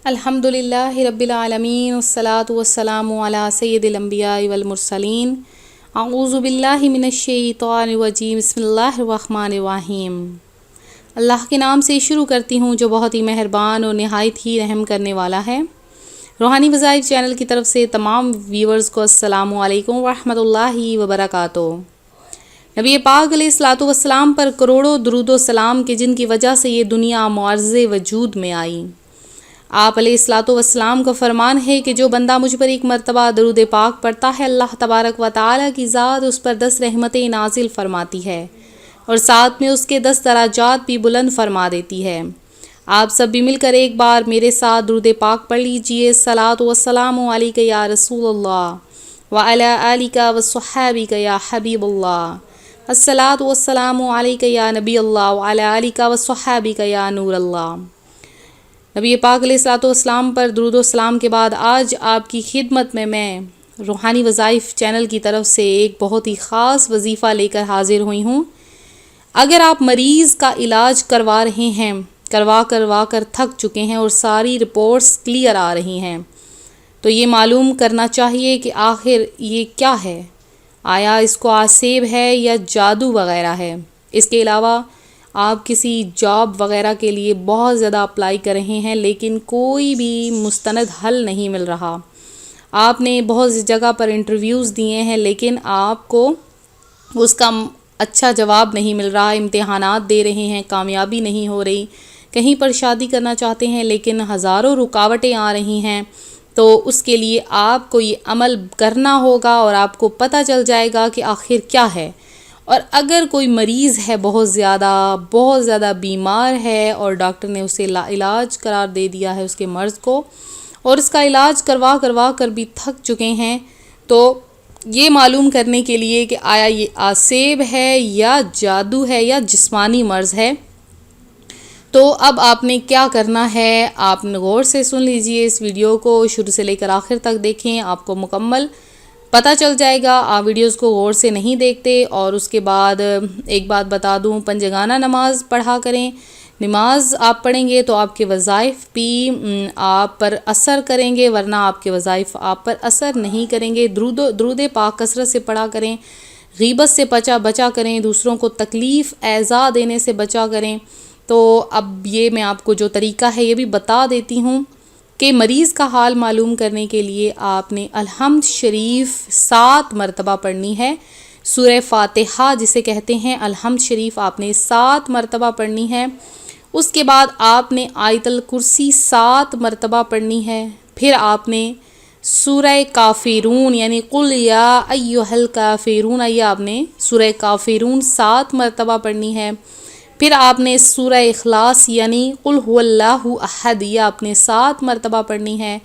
الحمدللہ رب العالمین والصلاة والسلام علی سید الانبیاء والمرسلین اعوذ باللہ من الشیطان الرجیم بسم اللہ الرحمن الرحیم۔ اللہ کے نام سے شروع کرتی ہوں جو بہت ہی مہربان اور نہایت ہی رحم کرنے والا ہے۔ روحانی وظائف چینل کی طرف سے تمام ویورز کو السلام علیکم ورحمۃ اللہ وبرکاتہ۔ نبی پاک علیہ الصلاۃ والسلام پر کروڑوں درود و سلام کے جن کی وجہ سے یہ دنیا معرض وجود میں آئی۔ آپ علیہ الصلاۃ والسلام کا فرمان ہے کہ جو بندہ مجھ پر ایک مرتبہ درود پاک پڑھتا ہے، اللہ تبارک و تعالیٰ کی ذات اس پر 10 رحمتیں نازل فرماتی ہے اور ساتھ میں اس کے 10 درجات بھی بلند فرما دیتی ہے۔ آپ سب بھی مل کر ایک بار میرے ساتھ درود پاک پڑھ لیجئے۔ الصلاۃ والسلام علیک یا رسول اللہ وعلی آلک وصحابک یا حبیب اللہ۔ الصلاۃ والسلام علیک یا نبی اللہ وعلی آلک وصحابک یا نور اللہ۔ نبی پاک علیہ الصلاۃ والسلام پر درود و سلام کے بعد آج آپ کی خدمت میں روحانی وظائف چینل کی طرف سے ایک بہت ہی خاص وظیفہ لے کر حاضر ہوئی ہوں۔ اگر آپ مریض کا علاج کروا رہے ہیں، کروا کر تھک چکے ہیں اور ساری رپورٹس کلیئر آ رہی ہیں، تو یہ معلوم کرنا چاہیے کہ آخر یہ کیا ہے، آیا اس کو آسیب ہے یا جادو وغیرہ ہے۔ اس کے علاوہ آپ کسی جاب وغیرہ کے لیے بہت زیادہ اپلائی کر رہے ہیں لیکن کوئی بھی مستند حل نہیں مل رہا۔ آپ نے بہت سی جگہ پر انٹرویوز دیے ہیں لیکن آپ کو اس کا اچھا جواب نہیں مل رہا، امتحانات دے رہے ہیں، کامیابی نہیں ہو رہی، کہیں پر شادی کرنا چاہتے ہیں لیکن ہزاروں رکاوٹیں آ رہی ہیں، تو اس کے لیے آپ کو یہ عمل کرنا ہوگا اور آپ کو پتہ چل جائے گا کہ آخر کیا ہے۔ اور اگر کوئی مریض ہے بہت زیادہ بیمار ہے اور ڈاکٹر نے اسے علاج قرار دے دیا ہے اس کے مرض کو، اور اس کا علاج کروا کر بھی تھک چکے ہیں، تو یہ معلوم کرنے کے لیے کہ آیا یہ آسیب ہے یا جادو ہے یا جسمانی مرض ہے، تو اب آپ نے کیا کرنا ہے، آپ غور سے سن لیجئے اس ویڈیو کو، شروع سے لے کر آخر تک دیکھیں، آپ کو مکمل پتہ چل جائے گا۔ آپ ویڈیوز کو غور سے نہیں دیکھتے۔ اور اس کے بعد ایک بات بتا دوں، پنجگانہ نماز پڑھا کریں۔ نماز آپ پڑھیں گے تو آپ کے وظائف بھی آپ پر اثر کریں گے، ورنہ آپ کے وظائف آپ پر اثر نہیں کریں گے۔ درود پاک کثرت سے پڑھا کریں، غیبت سے بچا کریں، دوسروں کو تکلیف ایذا دینے سے بچا کریں۔ تو اب یہ میں آپ کو جو طریقہ ہے یہ بھی بتا دیتی ہوں کہ مریض کا حال معلوم کرنے کے لیے آپ نے الحمد شریف 7 مرتبہ پڑھنی ہے۔ سورہ فاتحہ جسے کہتے ہیں، الحمد شریف آپ نے 7 مرتبہ پڑھنی ہے۔ اس کے بعد آپ نے آیت الکرسی 7 مرتبہ پڑھنی ہے۔ پھر آپ نے سورہ کافرون یعنی قل یا ایھا الکافرون، یہ آپ نے سورہ کافرون 7 مرتبہ پڑھنی ہے۔ پھر آپ نے سورہ اخلاص یعنی قل هو اللہ احد، یہ آپ نے 7 مرتبہ پڑھنی ہے۔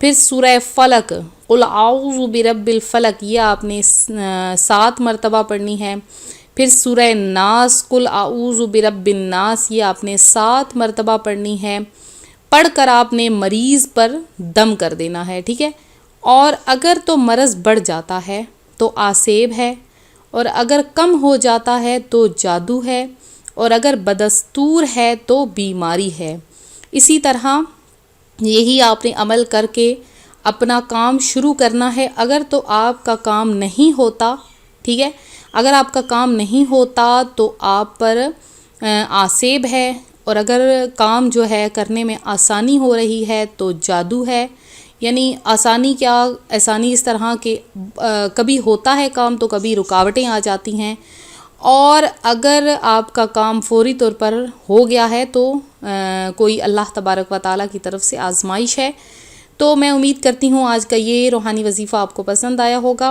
پھر سورہ فلق قل اعوذ برب الفلق، یہ آپ نے 7 مرتبہ پڑھنی ہے۔ پھر سورہ ناس قل اعوذ برب الناس، یہ آپ نے 7 مرتبہ پڑھنی ہے۔ پڑھ کر آپ نے مریض پر دم کر دینا ہے، ٹھیک ہے۔ اور اگر تو مرض بڑھ جاتا ہے تو آسیب ہے، اور اگر کم ہو جاتا ہے تو جادو ہے، اور اگر بدستور ہے تو بیماری ہے۔ اسی طرح یہی آپ نے عمل کر کے اپنا کام شروع کرنا ہے۔ اگر تو آپ کا کام نہیں ہوتا، ٹھیک ہے، اگر آپ کا کام نہیں ہوتا تو آپ پر آسیب ہے، اور اگر کام جو ہے کرنے میں آسانی ہو رہی ہے تو جادو ہے۔ یعنی آسانی کیا، آسانی اس طرح کہ کبھی ہوتا ہے کام تو کبھی رکاوٹیں آ جاتی ہیں، اور اگر آپ کا کام فوری طور پر ہو گیا ہے تو کوئی اللہ تبارک و تعالیٰ کی طرف سے آزمائش ہے۔ تو میں امید کرتی ہوں آج کا یہ روحانی وظیفہ آپ کو پسند آیا ہوگا۔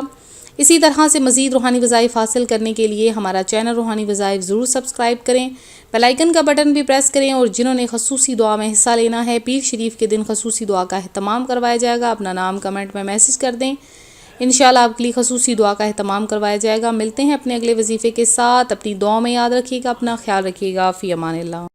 اسی طرح سے مزید روحانی وظائف حاصل کرنے کے لیے ہمارا چینل روحانی وظائف ضرور سبسکرائب کریں، بیل آئیکن کا بٹن بھی پریس کریں، اور جنہوں نے خصوصی دعا میں حصہ لینا ہے، پیر شریف کے دن خصوصی دعا کا اہتمام کروایا جائے گا، اپنا نام کمنٹ میں میسج کر دیں، انشاءاللہ آپ کے لیے خصوصی دعا کا اہتمام کروایا جائے گا۔ ملتے ہیں اپنے اگلے وظیفے کے ساتھ، اپنی دعاؤں میں یاد رکھیے گا، اپنا خیال رکھیے گا، فی امان اللہ۔